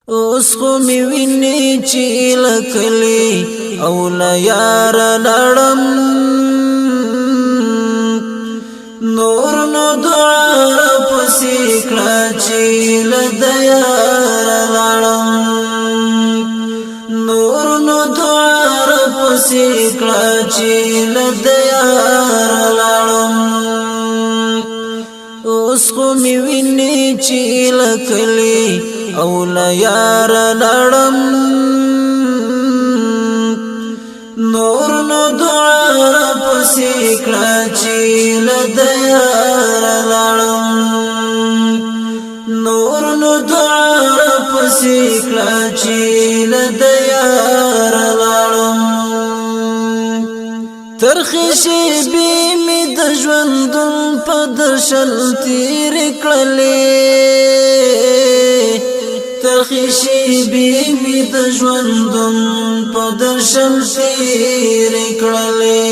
اوس خو می ویني چې لکلی او لا یار لړم نور نو دعا پسې کړه چې لد یار لړم نور نو دعا پسې کړه چې لد یار لړم اوس خو می ویني چې لکلی او لا یار لړم نور نو دعا پسې کړه چې لد یار لړم نور نو دعا پسې کړه چې لد یار لړم ترخی شیبې می د ژوندون په درشل تیر کړلې ترخی شیبې می د ژوندون په درشل تیر کړلې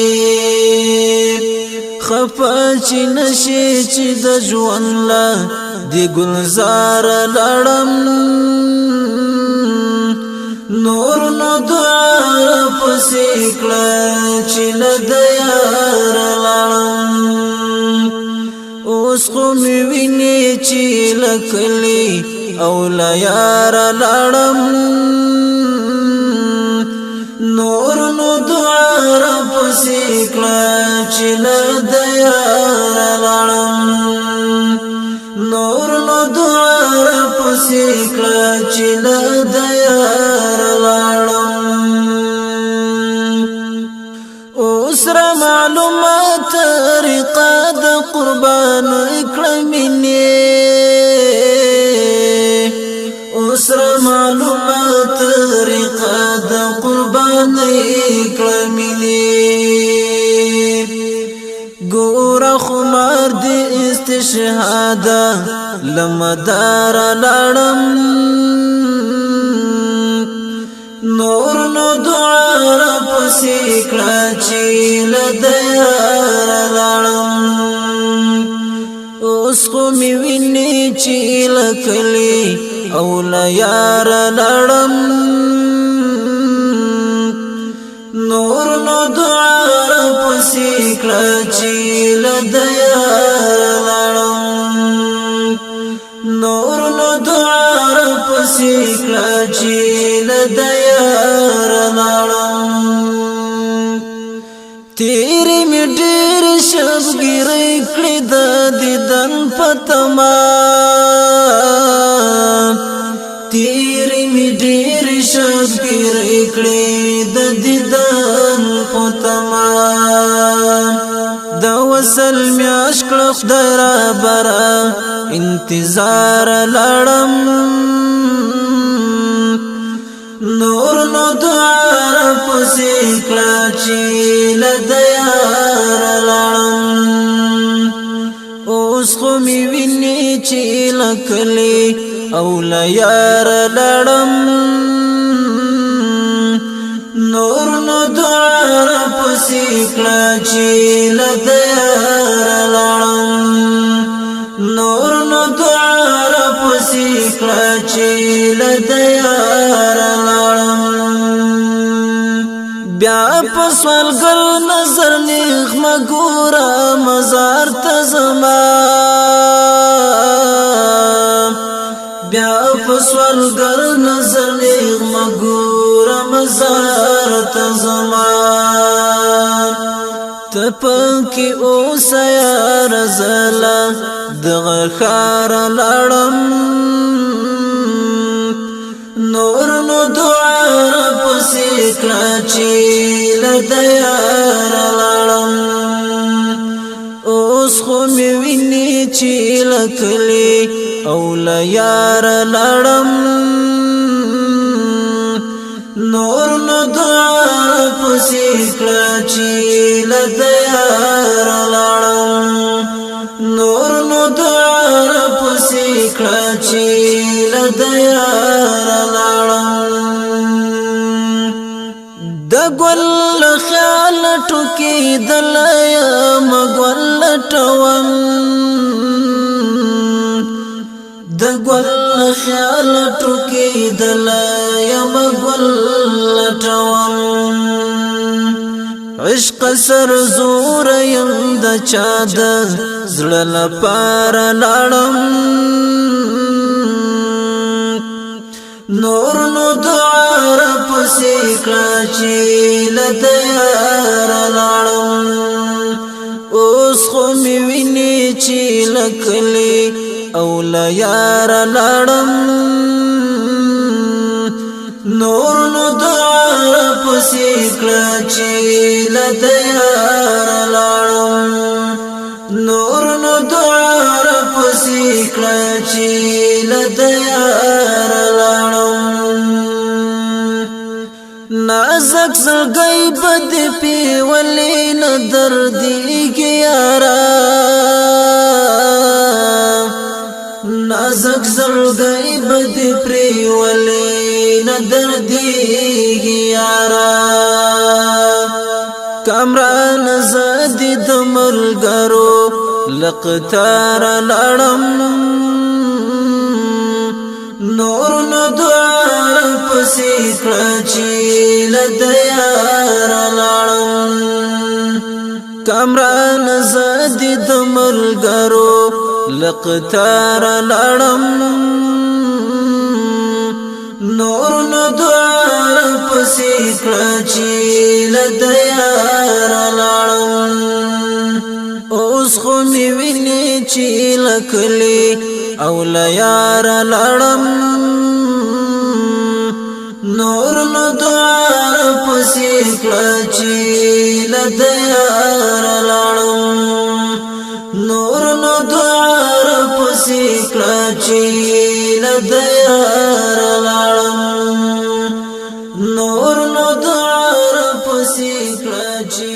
خفا چې نشي چې د ژوند لا دی ګلزار لړم نور نو دعا پسې کړه چې لد یار لړم اوس خو می ویني چې لکلی او لا یار لړم نور نو دعا پسې کړه چې لد یار لړم نور نو دعا پسې کړه چې لد یار لړم اوس را معلومات طریقه د قربان اکرمنی اوس را معلومات طریقه د قربان اکرمنی ګور خمار دی استشهاد لمدار لړم نور نو دعا پسې کړه چې لد یار لړم اوس خو می ویني چې لکلی او لا یار لړم نور نو دعا پسې کړه چې لد یار لړم نور نو دعا پسې کړه چې لد یار لړم تیری می ډېر شبګیرې کړې د دیدن پتما تیری می ډېر شبګیرې کړې د دیدن پتما د وصل میاش کړه خدای را برا انتظار لړم نور نو دعا پسې کړه چې لد یار لړم اوس خو می ویني چې لکلی او لا یار لړم نور نو دعا پسې کړه چې لد یار لړم نور نو دعا پسې کړه چې لد یار لړم بیا په سوالګر نظر نیغ مګورا مزار ته زما بیا په سوالګر نظر نیغ مګورا مزار ته زما تپکی اوس یار زلا دغه خار لړم نور نو دعا پسې کړه چې لد یار لړم اوس خو می ویني چې لکلی او لا یار لړم نور نو دعا پسې کړه چې لد یار لړم نور نو دعا پسې کړه چې لد یار لړم د ګل خیال ټوکی دلیا مګول ټوم د ګل خیال ټوکېدل یم ګل لټوم عشق سر زور یم د چا د زړه لپاره لاړم نور نو دعا را پسې کړه چې له د یار لاړم اوس خو مې ویني چې له کلي او له یار لاړم نور نو دعا را پسې کړه چې له د یار لاړم نور نو دعا را پسې کړه چې له د یار لاړم نازک زړګی بد پیولې نه دردېږي یارا نازک زړګی بد پیولې نه دردېږي یارا کامران زدي د ملګرو لقطار لاړم نور نو دعا پسې کړه چې له د یار لاړم کامران زدي د ملګرو لقطار لاړم نور نو دعا پسې کړه چې له د یار لاړم اوس خو مې ویني چې له کلي او له یار لاړم نور نو دعا پسې کړه چې له د یار لاړم نور نو دعا پسې کړه چې له د یار لاړم نور نو دعا پسې کړه چې